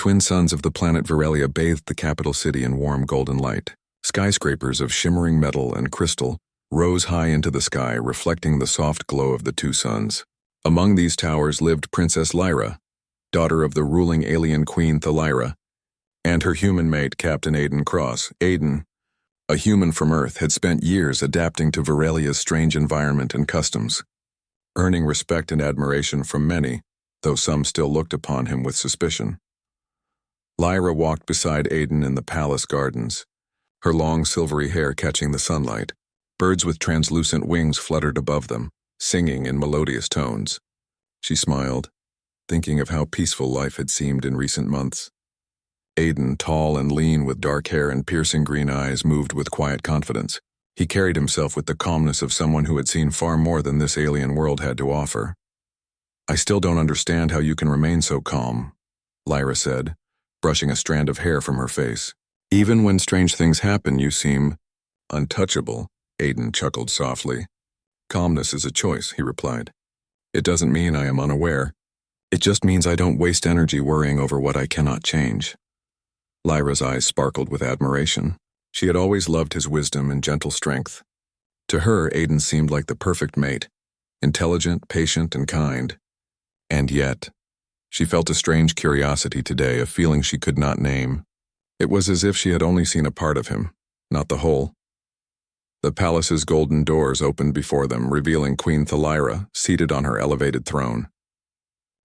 twin suns of the planet Virelia bathed the capital city in warm golden light. Skyscrapers of shimmering metal and crystal rose high into the sky, reflecting the soft glow of the two suns. Among these towers lived Princess Lyra, daughter of the ruling alien queen Thalyra, and her human mate, Captain Aiden Cross. Aiden, a human from Earth, had spent years adapting to Virelia's strange environment and customs, earning respect and admiration from many, though some still looked upon him with suspicion. Lyra walked beside Aiden in the palace gardens, her long silvery hair catching the sunlight. Birds with translucent wings fluttered above them, singing in melodious tones. She smiled, thinking of how peaceful life had seemed in recent months. Aiden, tall and lean with dark hair and piercing green eyes, moved with quiet confidence. He carried himself with the calmness of someone who had seen far more than this alien world had to offer. "I still don't understand how you can remain so calm," Lyra said, brushing a strand of hair from her face. "Even when strange things happen, you seem untouchable." Aiden chuckled softly. "Calmness is a choice," he replied. "It doesn't mean I am unaware. It just means I don't waste energy worrying over what I cannot change." Lyra's eyes sparkled with admiration. She had always loved his wisdom and gentle strength. To her, Aiden seemed like the perfect mate, intelligent, patient, and kind. And yet, she felt a strange curiosity today, a feeling she could not name. It was as if she had only seen a part of him, not the whole. The palace's golden doors opened before them, revealing Queen Thalyra seated on her elevated throne.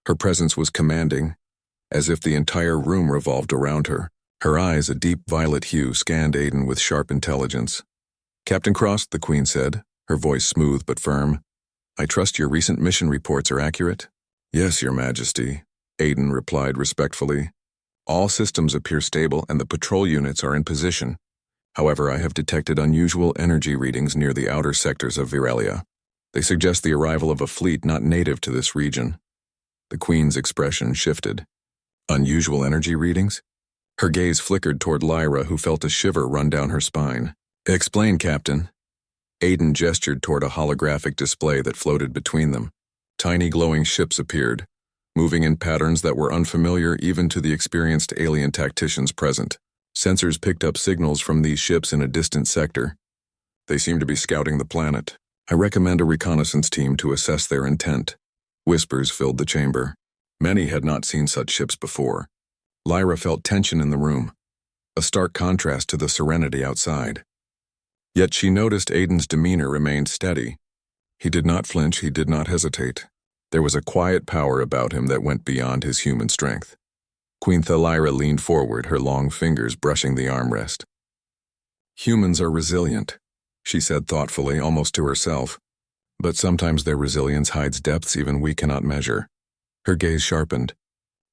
Her presence was commanding, as if the entire room revolved around her. Her eyes, a deep violet hue, scanned Aiden with sharp intelligence. "Captain Cross," the Queen said, her voice smooth but firm, "I trust your recent mission reports are accurate?" "Yes, Your Majesty," Aiden replied respectfully. "All systems appear stable and the patrol units are in position. However, I have detected unusual energy readings near the outer sectors of Virelia. They suggest the arrival of a fleet not native to this region." The Queen's expression shifted. "Unusual energy readings?" Her gaze flickered toward Lyra, who felt a shiver run down her spine. "Explain, Captain." Aiden gestured toward a holographic display that floated between them. Tiny glowing ships appeared, moving in patterns that were unfamiliar even to the experienced alien tacticians present. Sensors picked up signals from these ships in a distant sector. "They seem to be scouting the planet. I recommend a reconnaissance team to assess their intent." Whispers filled the chamber. Many had not seen such ships before. Lyra felt tension in the room, a stark contrast to the serenity outside. Yet she noticed Aiden's demeanor remained steady. He did not flinch, he did not hesitate. There was a quiet power about him that went beyond his human strength. Queen Thalyra leaned forward, her long fingers brushing the armrest. "Humans are resilient," she said thoughtfully, almost to herself. "But sometimes their resilience hides depths even we cannot measure." Her gaze sharpened.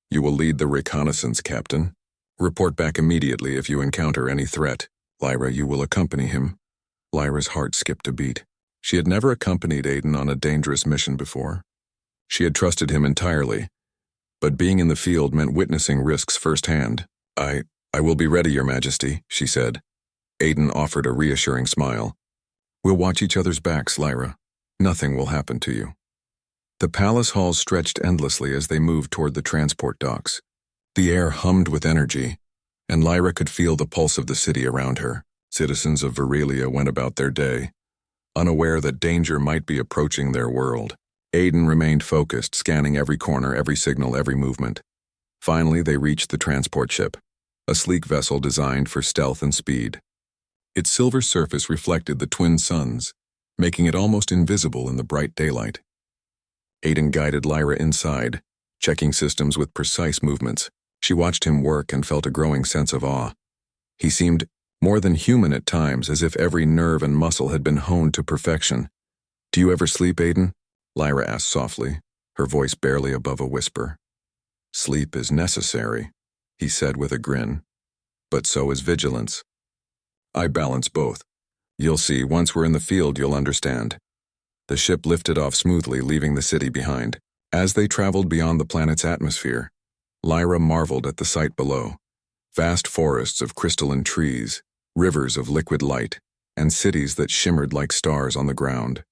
"You will lead the reconnaissance, Captain. Report back immediately if you encounter any threat. Lyra, you will accompany him." Lyra's heart skipped a beat. She had never accompanied Aiden on a dangerous mission before. She had trusted him entirely, but being in the field meant witnessing risks firsthand. I will be ready, Your Majesty," she said. Aiden offered a reassuring smile. "We'll watch each other's backs, Lyra. Nothing will happen to you." The palace halls stretched endlessly as they moved toward the transport docks. The air hummed with energy, and Lyra could feel the pulse of the city around her. Citizens of Virelia went about their day, unaware that danger might be approaching their world. Aiden remained focused, scanning every corner, every signal, every movement. Finally, they reached the transport ship, a sleek vessel designed for stealth and speed. Its silver surface reflected the twin suns, making it almost invisible in the bright daylight. Aiden guided Lyra inside, checking systems with precise movements. She watched him work and felt a growing sense of awe. He seemed more than human at times, as if every nerve and muscle had been honed to perfection. "Do you ever sleep, Aiden?" Lyra asked softly, her voice barely above a whisper. "Sleep is necessary," he said with a grin. "But so is vigilance. I balance both. You'll see, once we're in the field, you'll understand." The ship lifted off smoothly, leaving the city behind. As they traveled beyond the planet's atmosphere, Lyra marveled at the sight below. Vast forests of crystalline trees, rivers of liquid light, and cities that shimmered like stars on the ground.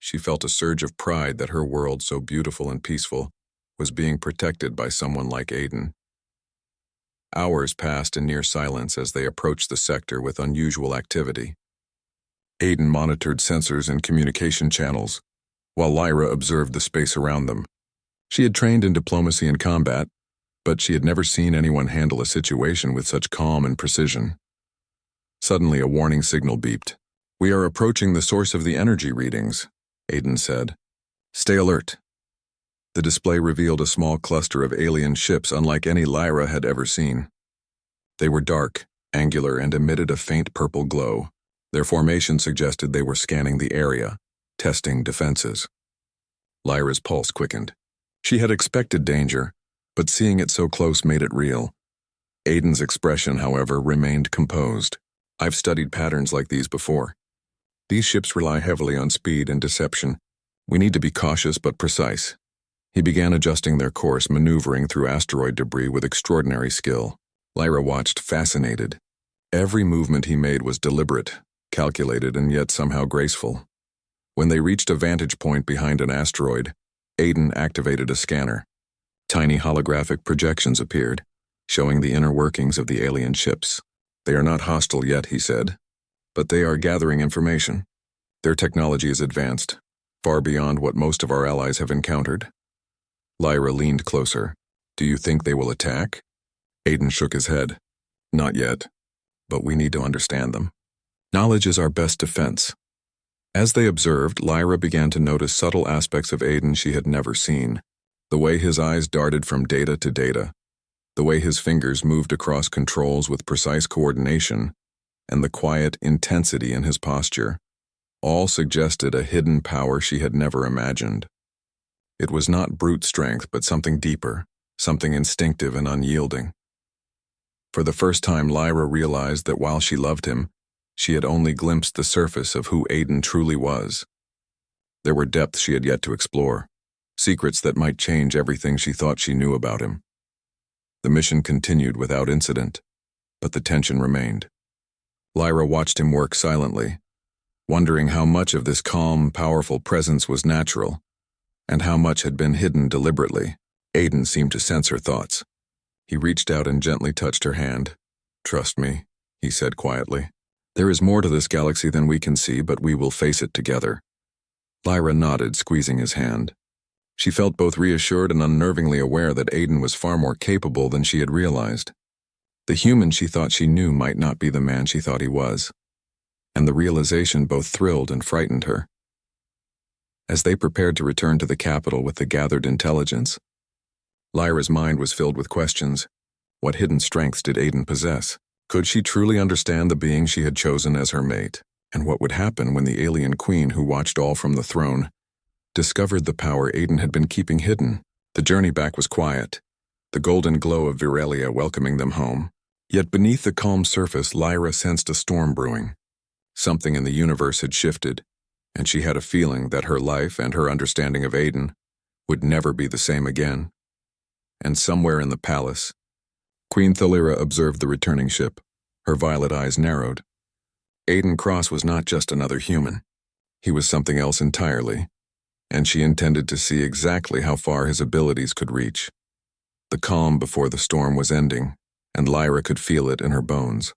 She felt a surge of pride that her world, so beautiful and peaceful, was being protected by someone like Aiden. Hours passed in near silence as they approached the sector with unusual activity. Aiden monitored sensors and communication channels, while Lyra observed the space around them. She had trained in diplomacy and combat, but she had never seen anyone handle a situation with such calm and precision. Suddenly, a warning signal beeped. "We are approaching the source of the energy readings," Aiden said. "Stay alert." The display revealed a small cluster of alien ships unlike any Lyra had ever seen. They were dark, angular, and emitted a faint purple glow. Their formation suggested they were scanning the area, testing defenses. Lyra's pulse quickened. She had expected danger, but seeing it so close made it real. Aiden's expression, however, remained composed. "I've studied patterns like these before. These ships rely heavily on speed and deception. We need to be cautious but precise." He began adjusting their course, maneuvering through asteroid debris with extraordinary skill. Lyra watched, fascinated. Every movement he made was deliberate, calculated, and yet somehow graceful. When they reached a vantage point behind an asteroid, Aiden activated a scanner. Tiny holographic projections appeared, showing the inner workings of the alien ships. "They are not hostile yet," he said, "but they are gathering information. Their technology is advanced, far beyond what most of our allies have encountered." Lyra leaned closer. "Do you think they will attack?" Aiden shook his head. "Not yet, but we need to understand them. Knowledge is our best defense." As they observed, Lyra began to notice subtle aspects of Aiden she had never seen. The way his eyes darted from data to data, the way his fingers moved across controls with precise coordination, and the quiet intensity in his posture, all suggested a hidden power she had never imagined. It was not brute strength, but something deeper, something instinctive and unyielding. For the first time, Lyra realized that while she loved him, she had only glimpsed the surface of who Aiden truly was. There were depths she had yet to explore, secrets that might change everything she thought she knew about him. The mission continued without incident, but the tension remained. Lyra watched him work silently, wondering how much of this calm, powerful presence was natural, and how much had been hidden deliberately. Aiden seemed to sense her thoughts. He reached out and gently touched her hand. "Trust me," he said quietly. "There is more to this galaxy than we can see, but we will face it together." Lyra nodded, squeezing his hand. She felt both reassured and unnervingly aware that Aiden was far more capable than she had realized. The human she thought she knew might not be the man she thought he was, and the realization both thrilled and frightened her. As they prepared to return to the capital with the gathered intelligence, Lyra's mind was filled with questions. What hidden strengths did Aiden possess? Could she truly understand the being she had chosen as her mate? And what would happen when the alien queen who watched all from the throne discovered the power Aiden had been keeping hidden? The journey back was quiet, the golden glow of Viralia welcoming them home. Yet beneath the calm surface, Lyra sensed a storm brewing. Something in the universe had shifted, and she had a feeling that her life and her understanding of Aiden would never be the same again. And somewhere in the palace, Queen Thalira observed the returning ship. Her violet eyes narrowed. Aiden Cross was not just another human. He was something else entirely, and she intended to see exactly how far his abilities could reach. The calm before the storm was ending, and Lyra could feel it in her bones.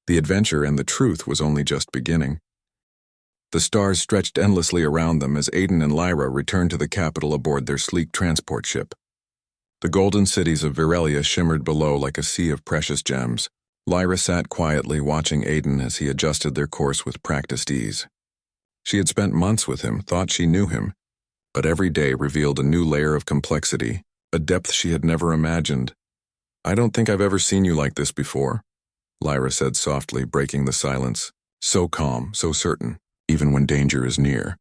The adventure and the truth was only just beginning. The stars stretched endlessly around them as Aiden and Lyra returned to the capital aboard their sleek transport ship. The golden cities of Viralia shimmered below like a sea of precious gems. Lyra sat quietly watching Aiden as he adjusted their course with practiced ease. She had spent months with him, thought she knew him, but every day revealed a new layer of complexity, a depth she had never imagined. "I don't think I've ever seen you like this before," Lyra said softly, breaking the silence. "So calm, so certain, even when danger is near."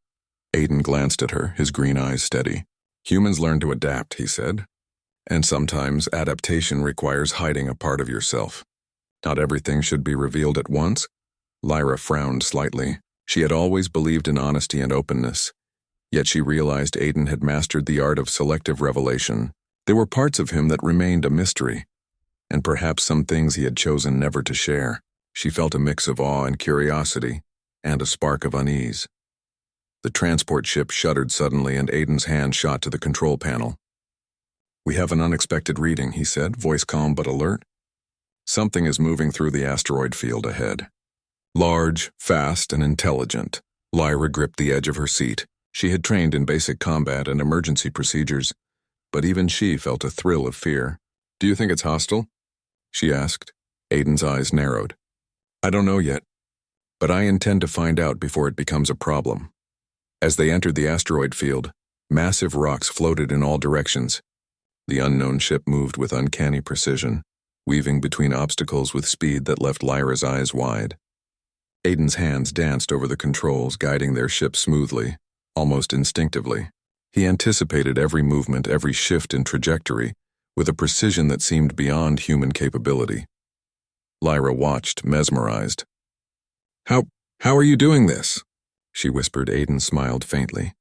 Aiden glanced at her, his green eyes steady. "Humans learn to adapt," he said. "And sometimes adaptation requires hiding a part of yourself. Not everything should be revealed at once." Lyra frowned slightly. She had always believed in honesty and openness, yet she realized Aiden had mastered the art of selective revelation. There were parts of him that remained a mystery, and perhaps some things he had chosen never to share. She felt a mix of awe and curiosity, and a spark of unease. The transport ship shuddered suddenly, and Aiden's hand shot to the control panel. "We have an unexpected reading," he said, voice calm but alert. "Something is moving through the asteroid field ahead. Large, fast, and intelligent." Lyra gripped the edge of her seat. She had trained in basic combat and emergency procedures, but even she felt a thrill of fear. "Do you think it's hostile?" she asked. Aiden's eyes narrowed. "I don't know yet, but I intend to find out before it becomes a problem." As they entered the asteroid field, massive rocks floated in all directions. The unknown ship moved with uncanny precision, weaving between obstacles with speed that left Lyra's eyes wide. Aiden's hands danced over the controls, guiding their ship smoothly, almost instinctively. He anticipated every movement, every shift in trajectory, with a precision that seemed beyond human capability. Lyra watched, mesmerized. How are you doing this?" she whispered. Aiden smiled faintly.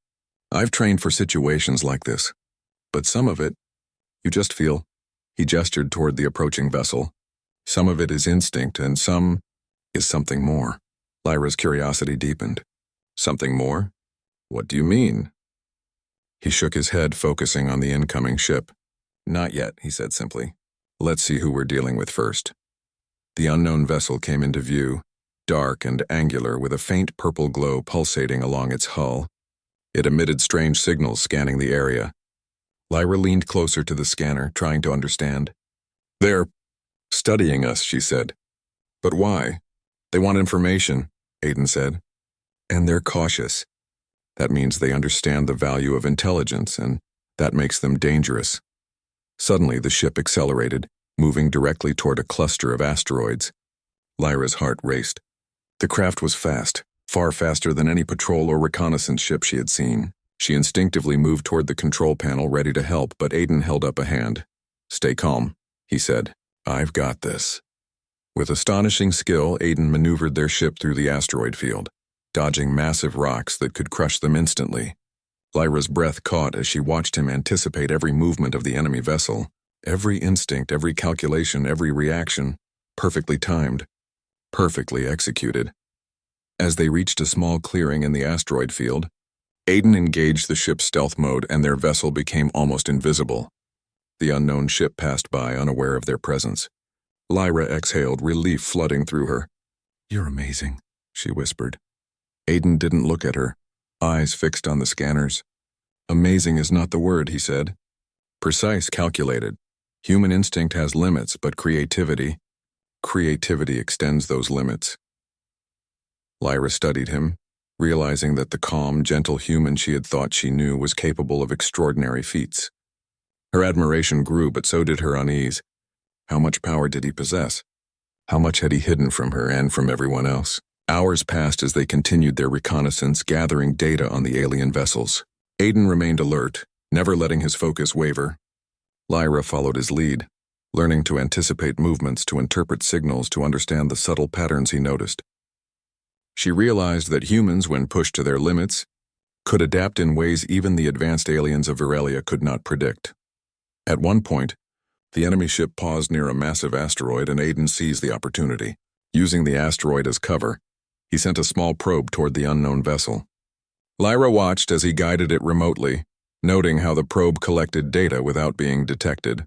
"I've trained for situations like this, but some of it, you just feel." He gestured toward the approaching vessel. "Some of it is instinct, and some is something more." Lyra's curiosity deepened. "Something more? What do you mean?" He shook his head, focusing on the incoming ship. "Not yet," he said simply. "Let's see who we're dealing with first." The unknown vessel came into view, dark and angular, with a faint purple glow pulsating along its hull. It emitted strange signals, scanning the area. Lyra leaned closer to the scanner, trying to understand. "They're studying us," she said. "But why?" "They want information," Aiden said. "And they're cautious. That means they understand the value of intelligence, and that makes them dangerous." Suddenly, the ship accelerated, moving directly toward a cluster of asteroids. Lyra's heart raced. The craft was fast, far faster than any patrol or reconnaissance ship she had seen. She instinctively moved toward the control panel, ready to help, but Aiden held up a hand. "Stay calm," he said. "I've got this." With astonishing skill, Aiden maneuvered their ship through the asteroid field, dodging massive rocks that could crush them instantly. Lyra's breath caught as she watched him anticipate every movement of the enemy vessel. Every instinct, every calculation, every reaction, perfectly timed, perfectly executed. As they reached a small clearing in the asteroid field, Aiden engaged the ship's stealth mode and their vessel became almost invisible. The unknown ship passed by, unaware of their presence. Lyra exhaled, relief flooding through her. "You're amazing," she whispered. Aiden didn't look at her, eyes fixed on the scanners. "Amazing is not the word," he said. "Precise, calculated. Human instinct has limits, but creativity extends those limits." Lyra studied him, realizing that the calm, gentle human she had thought she knew was capable of extraordinary feats. Her admiration grew, but so did her unease. How much power did he possess? How much had he hidden from her and from everyone else? Hours passed as they continued their reconnaissance, gathering data on the alien vessels. Aiden remained alert, never letting his focus waver. Lyra followed his lead, learning to anticipate movements, to interpret signals, to understand the subtle patterns he noticed. She realized that humans, when pushed to their limits, could adapt in ways even the advanced aliens of Virelia could not predict. At one point, the enemy ship paused near a massive asteroid, and Aiden seized the opportunity. Using the asteroid as cover, he sent a small probe toward the unknown vessel. Lyra watched as he guided it remotely, noting how the probe collected data without being detected.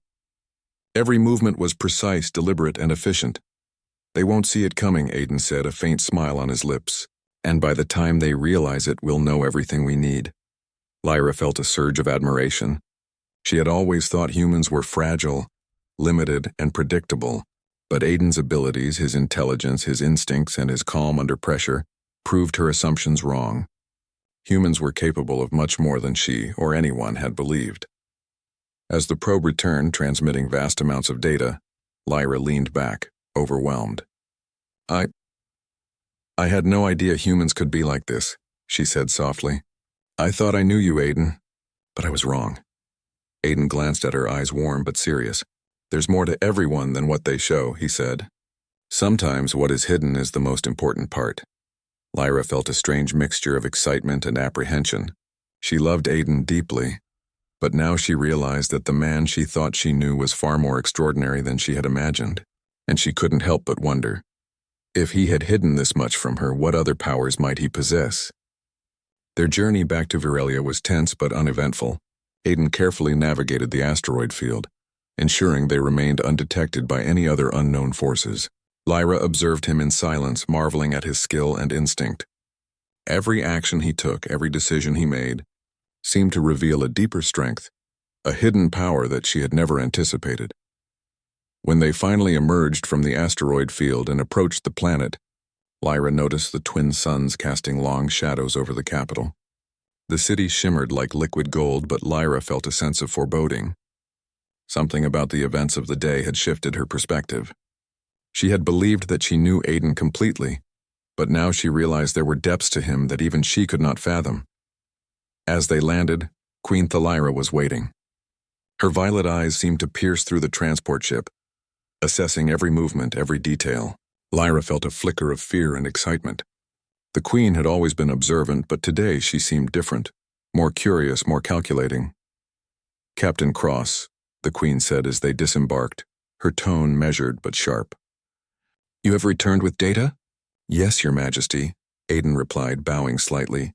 Every movement was precise, deliberate, and efficient. "They won't see it coming," Aiden said, a faint smile on his lips. "And by the time they realize it, we'll know everything we need." Lyra felt a surge of admiration. She had always thought humans were fragile, limited, and predictable, but Aiden's abilities, his intelligence, his instincts, and his calm under pressure proved her assumptions wrong. Humans were capable of much more than she or anyone had believed. As the probe returned, transmitting vast amounts of data, Lyra leaned back, overwhelmed. I had no idea humans could be like this," she said softly. "I thought I knew you, Aiden, but I was wrong." Aiden glanced at her, eyes warm but serious. "There's more to everyone than what they show," he said. "Sometimes what is hidden is the most important part." Lyra felt a strange mixture of excitement and apprehension. She loved Aiden deeply, but now she realized that the man she thought she knew was far more extraordinary than she had imagined, and she couldn't help but wonder. If he had hidden this much from her, what other powers might he possess? Their journey back to Virelia was tense but uneventful. Aiden carefully navigated the asteroid field, ensuring they remained undetected by any other unknown forces. Lyra observed him in silence, marveling at his skill and instinct. Every action he took, every decision he made, seemed to reveal a deeper strength, a hidden power that she had never anticipated. When they finally emerged from the asteroid field and approached the planet, Lyra noticed the twin suns casting long shadows over the capital. The city shimmered like liquid gold, but Lyra felt a sense of foreboding. Something about the events of the day had shifted her perspective. She had believed that she knew Aiden completely, but now she realized there were depths to him that even she could not fathom. As they landed, Queen Thalyra was waiting. Her violet eyes seemed to pierce through the transport ship, assessing every movement, every detail. Lyra felt a flicker of fear and excitement. The Queen had always been observant, but today she seemed different, more curious, more calculating. "Captain Cross," the Queen said as they disembarked, her tone measured but sharp. "You have returned with data?" "Yes, Your Majesty," Aiden replied, bowing slightly.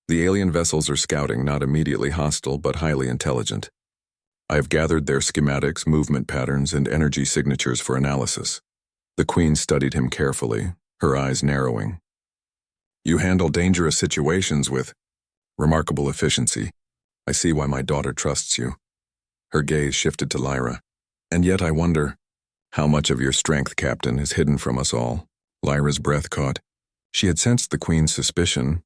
"The alien vessels are scouting, not immediately hostile, but highly intelligent. I have gathered their schematics, movement patterns, and energy signatures for analysis." The Queen studied him carefully, her eyes narrowing. "You handle dangerous situations with remarkable efficiency. I see why my daughter trusts you." Her gaze shifted to Lyra. "And yet I wonder, how much of your strength, Captain, is hidden from us all?" Lyra's breath caught. She had sensed the Queen's suspicion,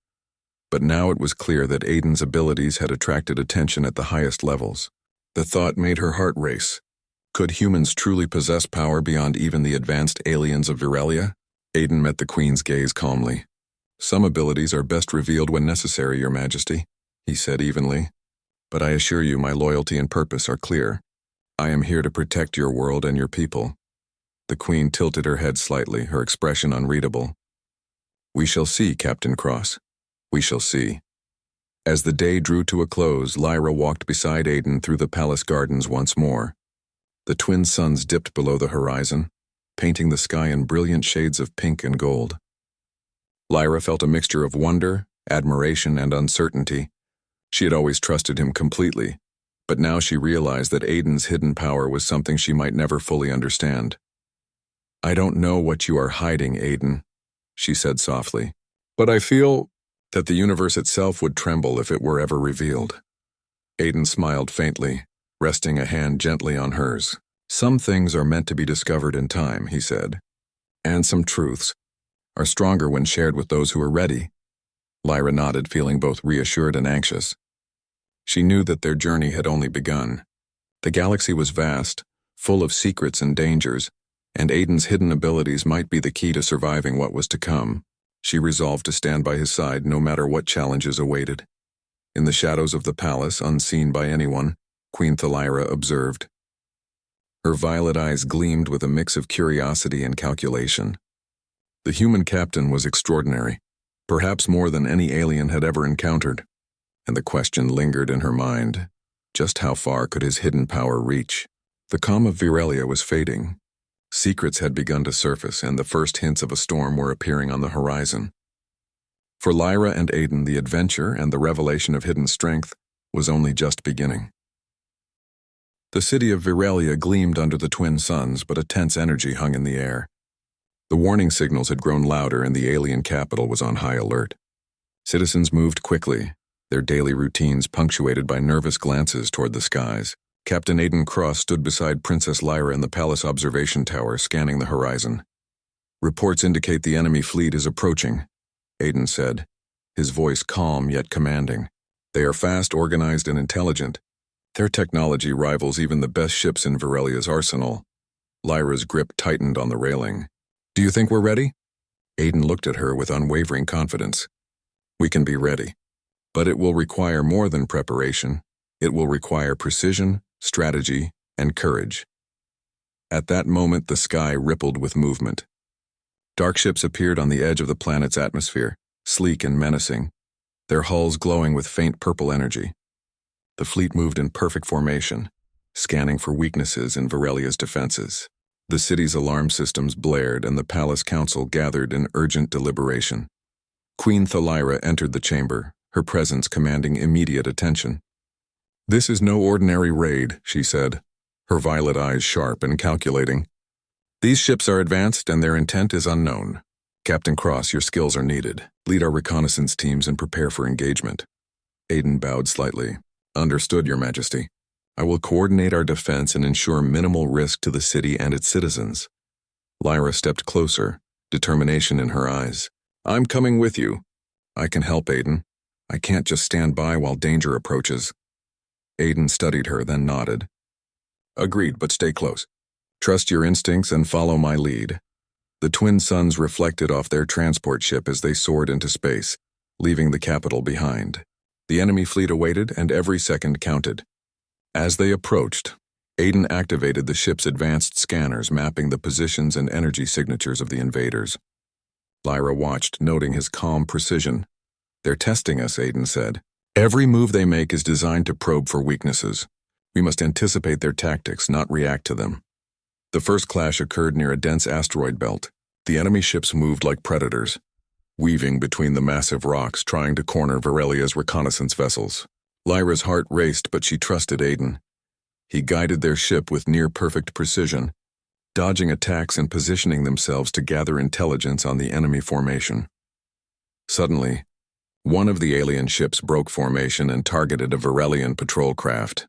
but now it was clear that Aiden's abilities had attracted attention at the highest levels. The thought made her heart race. Could humans truly possess power beyond even the advanced aliens of Virelia? Aiden met the Queen's gaze calmly. "Some abilities are best revealed when necessary, Your Majesty," he said evenly. "But I assure you my loyalty and purpose are clear. I am here to protect your world and your people." The Queen tilted her head slightly, her expression unreadable. "We shall see, Captain Cross. We shall see." As the day drew to a close, Lyra walked beside Aiden through the palace gardens once more. The twin suns dipped below the horizon, painting the sky in brilliant shades of pink and gold. Lyra felt a mixture of wonder, admiration, and uncertainty. She had always trusted him completely, but now she realized that Aiden's hidden power was something she might never fully understand. "I don't know what you are hiding, Aiden," she said softly, "but I feel that the universe itself would tremble if it were ever revealed." Aiden smiled faintly, resting a hand gently on hers. "Some things are meant to be discovered in time," he said, "and some truths are stronger when shared with those who are ready." Lyra nodded, feeling both reassured and anxious. She knew that their journey had only begun. The galaxy was vast, full of secrets and dangers, and Aiden's hidden abilities might be the key to surviving what was to come. She resolved to stand by his side no matter what challenges awaited. In the shadows of the palace, unseen by anyone, Queen Thalyra observed. Her violet eyes gleamed with a mix of curiosity and calculation. The human captain was extraordinary, perhaps more than any alien had ever encountered, and the question lingered in her mind: just how far could his hidden power reach? The calm of Virelia was fading. Secrets had begun to surface, and the first hints of a storm were appearing on the horizon. For Lyra and Aiden, the adventure and the revelation of hidden strength was only just beginning. The city of Virelia gleamed under the twin suns, but a tense energy hung in the air. The warning signals had grown louder, and the alien capital was on high alert. Citizens moved quickly, their daily routines punctuated by nervous glances toward the skies. Captain Aiden Cross stood beside Princess Lyra in the palace observation tower, scanning the horizon. "Reports indicate the enemy fleet is approaching," Aiden said, his voice calm yet commanding. "They are fast, organized, and intelligent. Their technology rivals even the best ships in Virelia's arsenal." Lyra's grip tightened on the railing. "Do you think we're ready?" Aiden looked at her with unwavering confidence. "We can be ready. But it will require more than preparation. It will require precision, strategy, and courage." At that moment, the sky rippled with movement. Dark ships appeared on the edge of the planet's atmosphere, sleek and menacing, their hulls glowing with faint purple energy. The fleet moved in perfect formation, scanning for weaknesses in Virelia's defenses. The city's alarm systems blared, and the palace council gathered in urgent deliberation. Queen Thalyra entered the chamber, her presence commanding immediate attention. "This is no ordinary raid," she said, her violet eyes sharp and calculating. "These ships are advanced and their intent is unknown. Captain Cross, your skills are needed. Lead our reconnaissance teams and prepare for engagement." Aiden bowed slightly. "Understood, Your Majesty. I will coordinate our defense and ensure minimal risk to the city and its citizens." Lyra stepped closer, determination in her eyes. "I'm coming with you." "I can help, Aiden. I can't just stand by while danger approaches." Aiden studied her, then nodded. "Agreed, but stay close. Trust your instincts and follow my lead." The twin suns reflected off their transport ship as they soared into space, leaving the capital behind. The enemy fleet awaited, and every second counted. As they approached, Aiden activated the ship's advanced scanners, mapping the positions and energy signatures of the invaders. Lyra watched, noting his calm precision. "They're testing us," Aiden said. "Every move they make is designed to probe for weaknesses. We must anticipate their tactics, not react to them." The first clash occurred near a dense asteroid belt. The enemy ships moved like predators, weaving between the massive rocks, trying to corner Varelia's reconnaissance vessels. Lyra's heart raced, but she trusted Aiden. He guided their ship with near-perfect precision, dodging attacks and positioning themselves to gather intelligence on the enemy formation. Suddenly, one of the alien ships broke formation and targeted a Varelian patrol craft.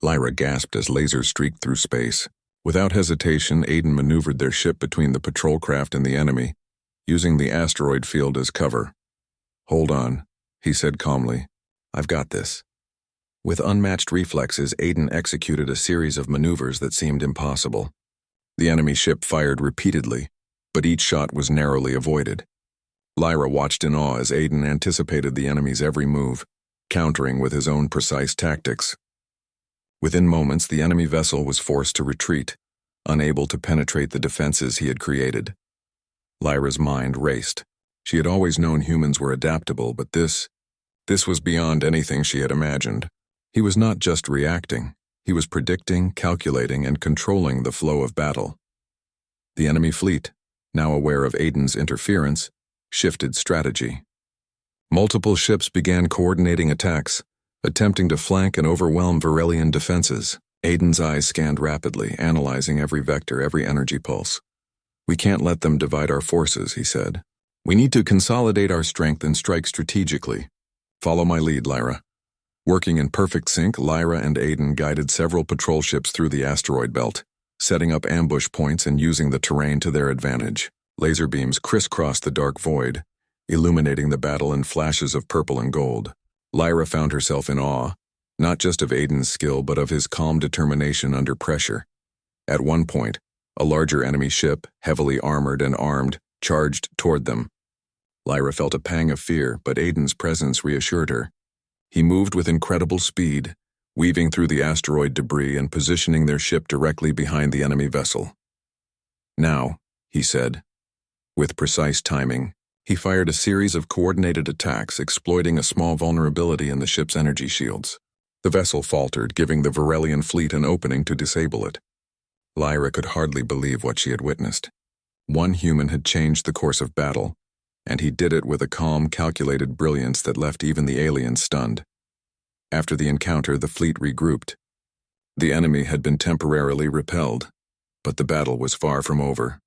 Lyra gasped as lasers streaked through space. Without hesitation, Aiden maneuvered their ship between the patrol craft and the enemy, using the asteroid field as cover. "Hold on," he said calmly. "I've got this." With unmatched reflexes, Aiden executed a series of maneuvers that seemed impossible. The enemy ship fired repeatedly, but each shot was narrowly avoided. Lyra watched in awe as Aiden anticipated the enemy's every move, countering with his own precise tactics. Within moments, the enemy vessel was forced to retreat, unable to penetrate the defenses he had created. Lyra's mind raced. She had always known humans were adaptable, but this was beyond anything she had imagined. He was not just reacting. He was predicting, calculating, and controlling the flow of battle. The enemy fleet, now aware of Aiden's interference, shifted strategy. Multiple ships began coordinating attacks, attempting to flank and overwhelm Varelian defenses. Aiden's eyes scanned rapidly, analyzing every vector, every energy pulse. "We can't let them divide our forces," he said. "We need to consolidate our strength and strike strategically. Follow my lead, Lyra." Working in perfect sync, Lyra and Aiden guided several patrol ships through the asteroid belt, setting up ambush points and using the terrain to their advantage. Laser beams crisscrossed the dark void, illuminating the battle in flashes of purple and gold. Lyra found herself in awe, not just of Aiden's skill but of his calm determination under pressure. At one point, a larger enemy ship, heavily armored and armed, charged toward them. Lyra felt a pang of fear, but Aiden's presence reassured her. He moved with incredible speed, weaving through the asteroid debris and positioning their ship directly behind the enemy vessel. "Now," he said. With precise timing, he fired a series of coordinated attacks, exploiting a small vulnerability in the ship's energy shields. The vessel faltered, giving the Varelian fleet an opening to disable it. Lyra could hardly believe what she had witnessed. One human had changed the course of battle, and he did it with a calm, calculated brilliance that left even the aliens stunned. After the encounter, the fleet regrouped. The enemy had been temporarily repelled, but the battle was far from over.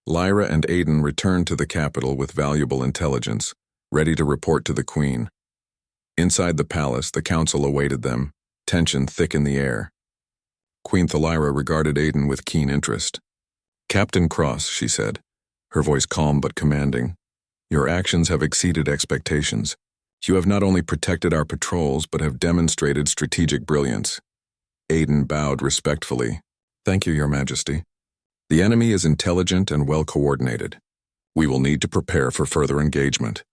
Lyra and Aiden returned to the capital with valuable intelligence, ready to report to the Queen. Inside the palace, the council awaited them, tension thick in the air. Queen Thalira regarded Aiden with keen interest. "Captain Cross," she said, her voice calm but commanding, "your actions have exceeded expectations. You have not only protected our patrols but have demonstrated strategic brilliance." Aiden bowed respectfully. "Thank you, Your Majesty. The enemy is intelligent and well-coordinated. We will need to prepare for further engagement."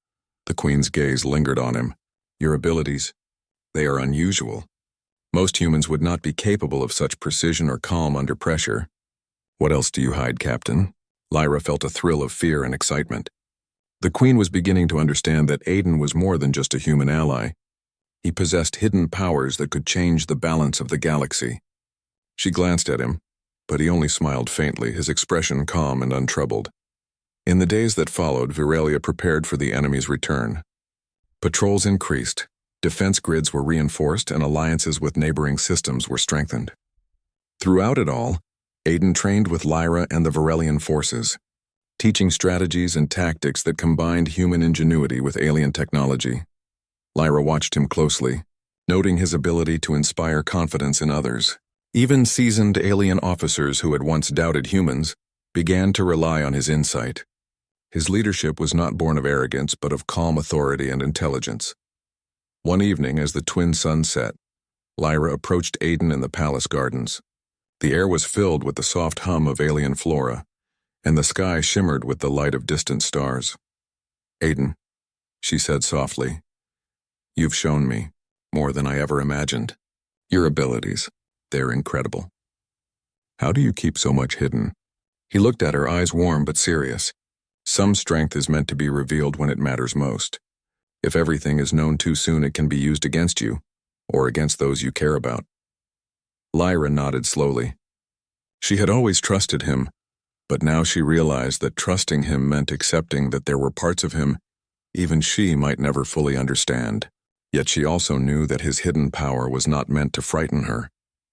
The Queen's gaze lingered on him. "Your abilities, they are unusual. Most humans would not be capable of such precision or calm under pressure." "What else do you hide, Captain?" Lyra felt a thrill of fear and excitement. The Queen was beginning to understand that Aiden was more than just a human ally. He possessed hidden powers that could change the balance of the galaxy. She glanced at him, but he only smiled faintly, his expression calm and untroubled. In the days that followed, Varelia prepared for the enemy's return. Patrols increased, Defense grids were reinforced and alliances with neighboring systems were strengthened. Throughout it all, Aiden trained with Lyra and the Varelian forces, teaching strategies and tactics that combined human ingenuity with alien technology. Lyra watched him closely, noting his ability to inspire confidence in others. Even seasoned alien officers who had once doubted humans began to rely on his insight. His leadership was not born of arrogance but of calm authority and intelligence. One evening, as the twin suns set, Lyra approached Aiden in the palace gardens. The air was filled with the soft hum of alien flora, and the sky shimmered with the light of distant stars. "Aiden," she said softly, "you've shown me more than I ever imagined. Your abilities, they're incredible. How do you keep so much hidden?" He looked at her, eyes warm but serious. Some strength is meant to be revealed when it matters most. If everything is known too soon, it can be used against you, or against those you care about. Lyra nodded slowly. She had always trusted him, but now she realized that trusting him meant accepting that there were parts of him even she might never fully understand. Yet she also knew that his hidden power was not meant to frighten her.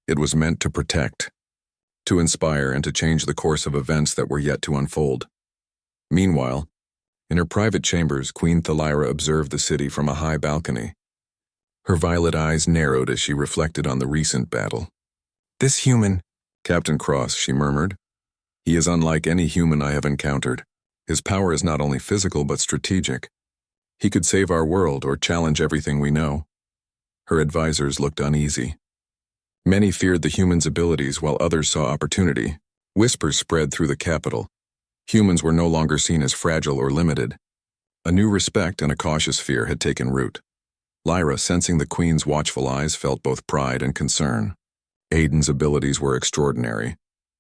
It was meant to protect, to inspire, and to change the course of events that were yet to unfold. Meanwhile, in her private chambers, Queen Thalira observed the city from a high balcony. Her violet eyes narrowed as she reflected on the recent battle. "This human," Captain Cross, she murmured. "He is unlike any human I have encountered. His power is not only physical but strategic. He could save our world or challenge everything we know." Her advisors looked uneasy. Many feared the human's abilities while others saw opportunity. Whispers spread through the capital. Humans were no longer seen as fragile or limited. A new respect and a cautious fear had taken root. Lyra, sensing the Queen's watchful eyes, felt both pride and concern. Aiden's abilities were extraordinary,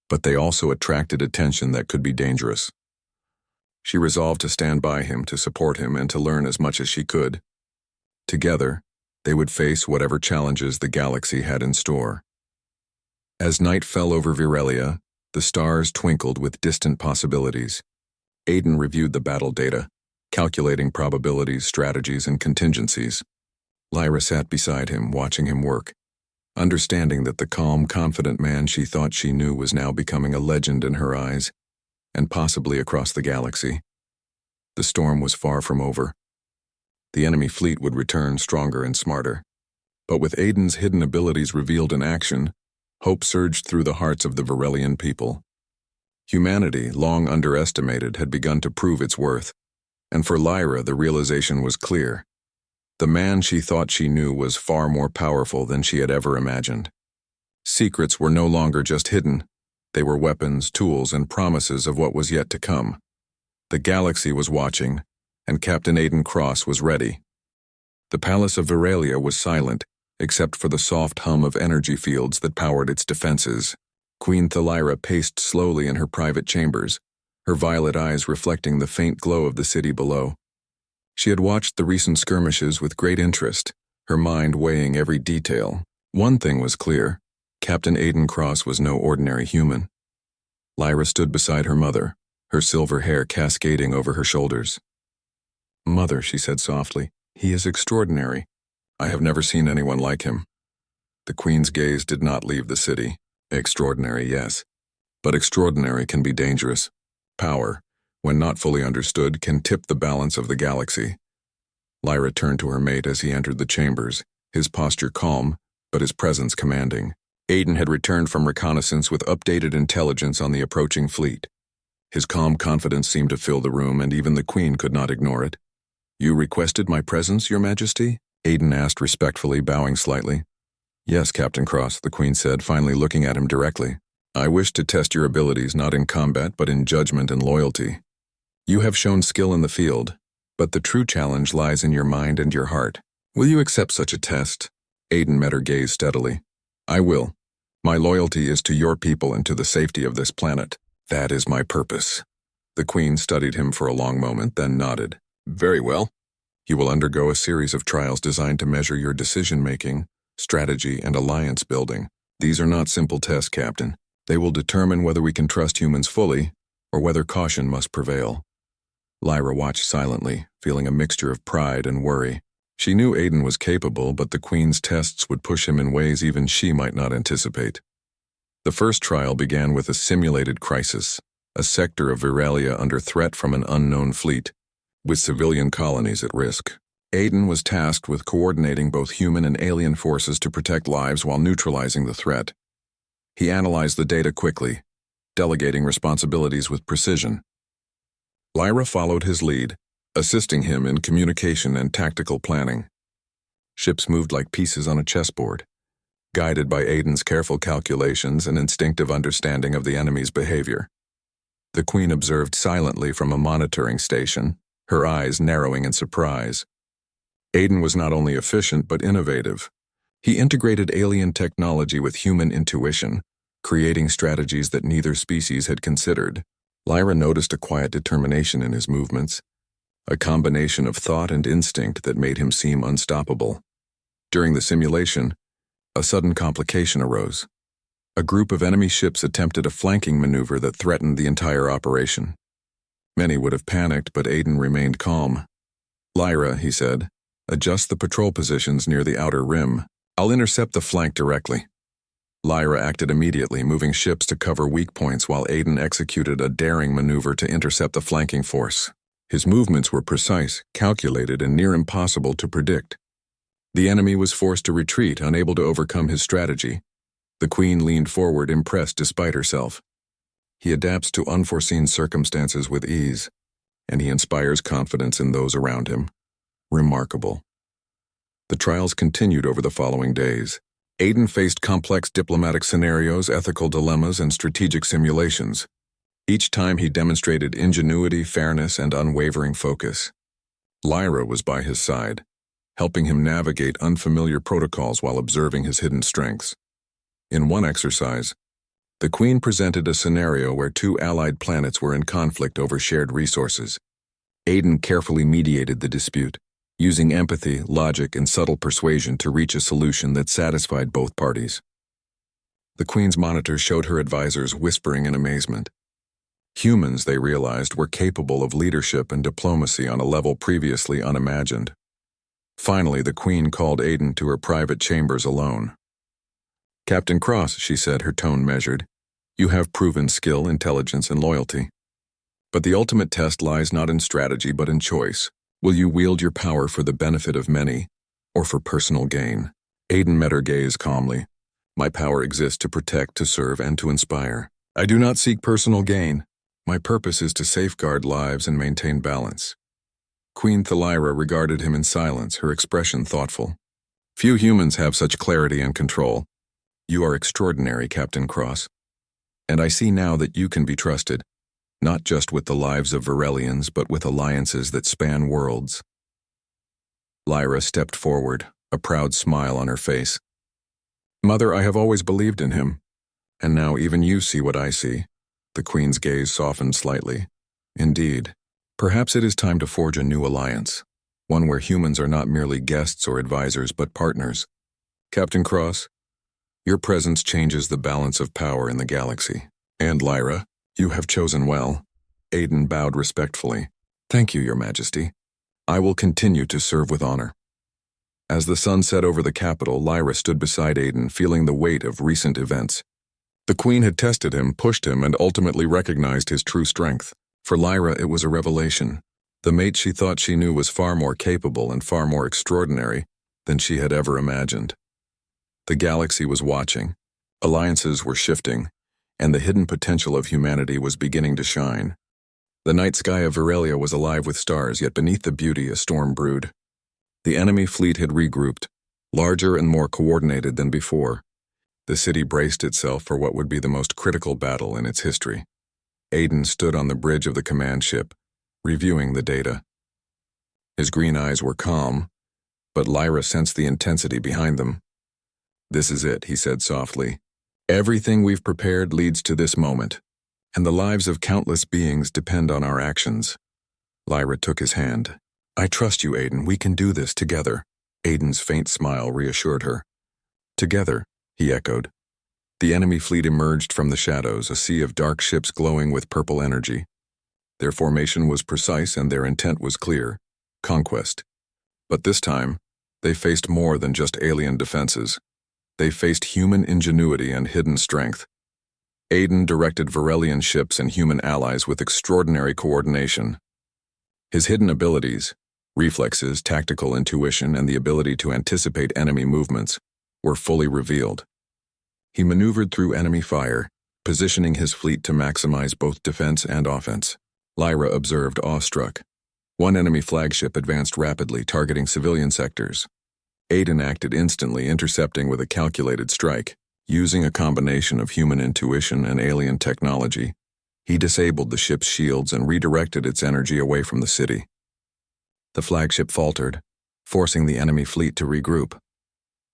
but they also attracted attention that could be dangerous. She resolved to stand by him, to support him, and to learn as much as she could. Together, they would face whatever challenges the galaxy had in store. As night fell over Virelia, the stars twinkled with distant possibilities. Aiden reviewed the battle data, calculating probabilities, strategies, and contingencies. Lyra sat beside him, watching him work, understanding that the calm, confident man she thought she knew was now becoming a legend in her eyes, and possibly across the galaxy. The storm was far from over. The enemy fleet would return stronger and smarter. But with Aiden's hidden abilities revealed in action, hope surged through the hearts of the Varelian people. Humanity, long underestimated, had begun to prove its worth, and for Lyra the realization was clear. The man she thought she knew was far more powerful than she had ever imagined. Secrets were no longer just hidden. They were weapons, tools, and promises of what was yet to come. The galaxy was watching, and Captain Aiden Cross was ready. The palace of Virelia was silent, except for the soft hum of energy fields that powered its defenses. Queen Thalira paced slowly in her private chambers, her violet eyes reflecting the faint glow of the city below. She had watched the recent skirmishes with great interest, her mind weighing every detail. One thing was clear: Captain Aiden Cross was no ordinary human. Lyra stood beside her mother, her silver hair cascading over her shoulders. "Mother," she said softly, "he is extraordinary. I have never seen anyone like him." The Queen's gaze did not leave the city. Extraordinary, yes, but extraordinary can be dangerous. Power, when not fully understood, can tip the balance of the galaxy. Lyra turned to her mate as he entered the chambers, his posture calm, but his presence commanding. Aiden had returned from reconnaissance with updated intelligence on the approaching fleet. His calm confidence seemed to fill the room, and even the Queen could not ignore it. "You requested my presence, Your Majesty?" Aiden asked respectfully, bowing slightly. "Yes, Captain Cross," the Queen said, finally looking at him directly. "I wish to test your abilities not in combat but in judgment and loyalty. You have shown skill in the field, but the true challenge lies in your mind and your heart. Will you accept such a test?" Aiden met her gaze steadily. "I will. My loyalty is to your people and to the safety of this planet. That is my purpose." The Queen studied him for a long moment, then nodded. "Very well. You will undergo a series of trials designed to measure your decision-making, strategy, and alliance building. These are not simple tests, Captain. They will determine whether we can trust humans fully, or whether caution must prevail." Lyra watched silently, feeling a mixture of pride and worry. She knew Aiden was capable, but the Queen's tests would push him in ways even she might not anticipate. The first trial began with a simulated crisis, a sector of Veralia under threat from an unknown fleet, with civilian colonies at risk. Aiden was tasked with coordinating both human and alien forces to protect lives while neutralizing the threat. He analyzed the data quickly, delegating responsibilities with precision. Lyra followed his lead, assisting him in communication and tactical planning. Ships moved like pieces on a chessboard, guided by Aiden's careful calculations and instinctive understanding of the enemy's behavior. The Queen observed silently from a monitoring station, her eyes narrowing in surprise. Aiden was not only efficient but innovative. He integrated alien technology with human intuition, creating strategies that neither species had considered. Lyra noticed a quiet determination in his movements, a combination of thought and instinct that made him seem unstoppable. During the simulation, a sudden complication arose. A group of enemy ships attempted a flanking maneuver that threatened the entire operation. Many would have panicked, but Aiden remained calm. "Lyra," he said, "adjust the patrol positions near the outer rim. I'll intercept the flank directly." Lyra acted immediately, moving ships to cover weak points while Aiden executed a daring maneuver to intercept the flanking force. His movements were precise, calculated, and near impossible to predict. The enemy was forced to retreat, unable to overcome his strategy. The Queen leaned forward, impressed despite herself. He adapts to unforeseen circumstances with ease, and he inspires confidence in those around him. Remarkable. The trials continued over the following days. Aiden faced complex diplomatic scenarios, ethical dilemmas, and strategic simulations. Each time he demonstrated ingenuity, fairness, and unwavering focus. Lyra was by his side, helping him navigate unfamiliar protocols while observing his hidden strengths. In one exercise, the Queen presented a scenario where two allied planets were in conflict over shared resources. Aiden carefully mediated the dispute, using empathy, logic, and subtle persuasion to reach a solution that satisfied both parties. The Queen's monitor showed her advisors whispering in amazement. Humans, they realized, were capable of leadership and diplomacy on a level previously unimagined. Finally, the Queen called Aiden to her private chambers alone. "Captain Cross," she said, her tone measured, "you have proven skill, intelligence, and loyalty. But the ultimate test lies not in strategy but in choice. Will you wield your power for the benefit of many, or for personal gain?" Aiden met her gaze calmly. "My power exists to protect, to serve, and to inspire. I do not seek personal gain. My purpose is to safeguard lives and maintain balance." Queen Thalira regarded him in silence, her expression thoughtful. "Few humans have such clarity and control. You are extraordinary, Captain Cross. And I see now that you can be trusted, not just with the lives of Varelians, but with alliances that span worlds." Lyra stepped forward, a proud smile on her face. "Mother, I have always believed in him. And now even you see what I see." The Queen's gaze softened slightly. "Indeed. Perhaps it is time to forge a new alliance, one where humans are not merely guests or advisors, but partners. Captain Cross, your presence changes the balance of power in the galaxy. And Lyra, you have chosen well." Aiden bowed respectfully. "Thank you, Your Majesty. I will continue to serve with honor." As the sun set over the capital, Lyra stood beside Aiden, feeling the weight of recent events. The Queen had tested him, pushed him, and ultimately recognized his true strength. For Lyra, it was a revelation. The mate she thought she knew was far more capable and far more extraordinary than she had ever imagined. The galaxy was watching, alliances were shifting, and the hidden potential of humanity was beginning to shine. The night sky of Varelia was alive with stars, yet beneath the beauty a storm brewed. The enemy fleet had regrouped, larger and more coordinated than before. The city braced itself for what would be the most critical battle in its history. Aiden stood on the bridge of the command ship, reviewing the data. His green eyes were calm, but Lyra sensed the intensity behind them. "This is it," he said softly. "Everything we've prepared leads to this moment, and the lives of countless beings depend on our actions." Lyra took his hand. "I trust you, Aiden. We can do this together." Aiden's faint smile reassured her. "Together," he echoed. The enemy fleet emerged from the shadows, a sea of dark ships glowing with purple energy. Their formation was precise and their intent was clear: conquest. But this time, They faced more than just alien defenses. They faced human ingenuity and hidden strength. Aiden directed Varelian ships and human allies with extraordinary coordination. His hidden abilities, reflexes, tactical intuition, and the ability to anticipate enemy movements, were fully revealed. He maneuvered through enemy fire, positioning his fleet to maximize both defense and offense. Lyra observed awestruck. One enemy flagship advanced rapidly, targeting civilian sectors. Aiden acted instantly, intercepting with a calculated strike. Using a combination of human intuition and alien technology, he disabled the ship's shields and redirected its energy away from the city. The flagship faltered, forcing the enemy fleet to regroup.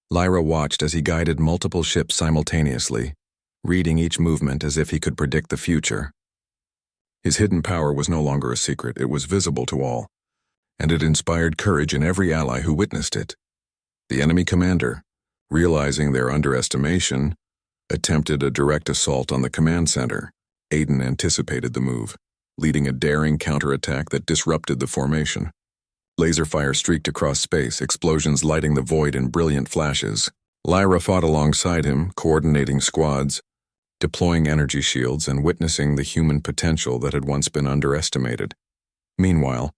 Lyra watched as he guided multiple ships simultaneously, reading each movement as if he could predict the future. His hidden power was no longer a secret, it was visible to all, and it inspired courage in every ally who witnessed it. The enemy commander, realizing their underestimation, attempted a direct assault on the command center. Aiden anticipated the move, leading a daring counterattack that disrupted the formation. Laser fire streaked across space, explosions lighting the void in brilliant flashes. Lyra fought alongside him, coordinating squads, deploying energy shields, and witnessing the human potential that had once been underestimated. Meanwhile,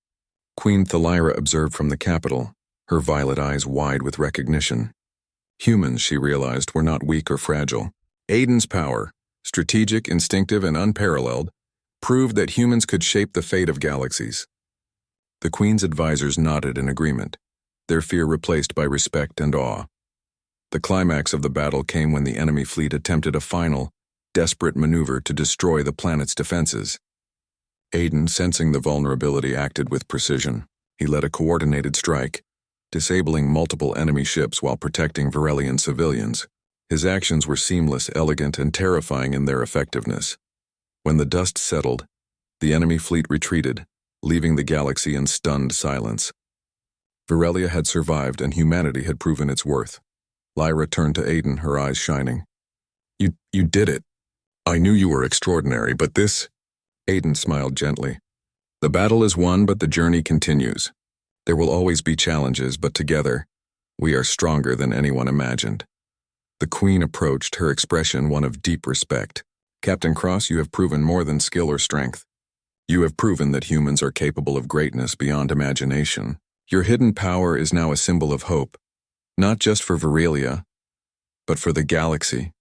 Queen Thalira observed from the capital, her violet eyes wide with recognition. Humans, she realized, were not weak or fragile. Aiden's power, strategic, instinctive, and unparalleled, proved that humans could shape the fate of galaxies. The Queen's advisors nodded in agreement, their fear replaced by respect and awe. The climax of the battle came when the enemy fleet attempted a final, desperate maneuver to destroy the planet's defenses. Aiden, sensing the vulnerability, acted with precision. He led a coordinated strike, disabling multiple enemy ships while protecting Varelian civilians. His actions were seamless, elegant, and terrifying in their effectiveness. When the dust settled, the enemy fleet retreated, leaving the galaxy in stunned silence. Varelia had survived and humanity had proven its worth. Lyra turned to Aiden, her eyes shining. You did it. I knew you were extraordinary, but this... Aiden smiled gently. The battle is won, but the journey continues. There will always be challenges, but together, we are stronger than anyone imagined. The Queen approached, her expression one of deep respect. Captain Cross, you have proven more than skill or strength. You have proven that humans are capable of greatness beyond imagination. Your hidden power is now a symbol of hope, not just for Varelia, but for the galaxy.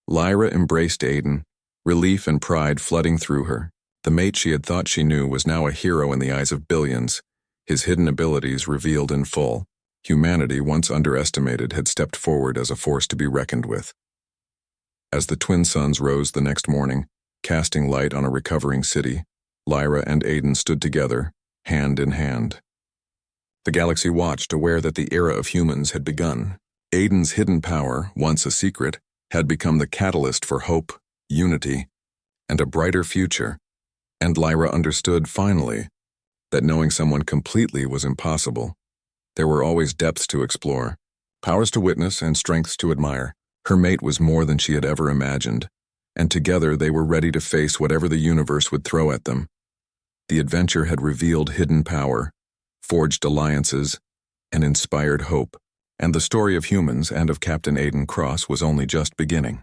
Lyra embraced Aiden, relief and pride flooding through her. The mate she had thought she knew was now a hero in the eyes of billions, his hidden abilities revealed in full. Humanity, once underestimated, had stepped forward as a force to be reckoned with. As the twin suns rose the next morning, casting light on a recovering city, Lyra and Aiden stood together, hand in hand. The galaxy watched, aware that the era of humans had begun. Aiden's hidden power, once a secret, had become the catalyst for hope, unity, and a brighter future. And Lyra understood, finally, that knowing someone completely was impossible. There were always depths to explore, powers to witness, and strengths to admire. Her mate was more than she had ever imagined, and together they were ready to face whatever the universe would throw at them. The adventure had revealed hidden power, forged alliances, and inspired hope, and the story of humans and of Captain Aiden Cross was only just beginning.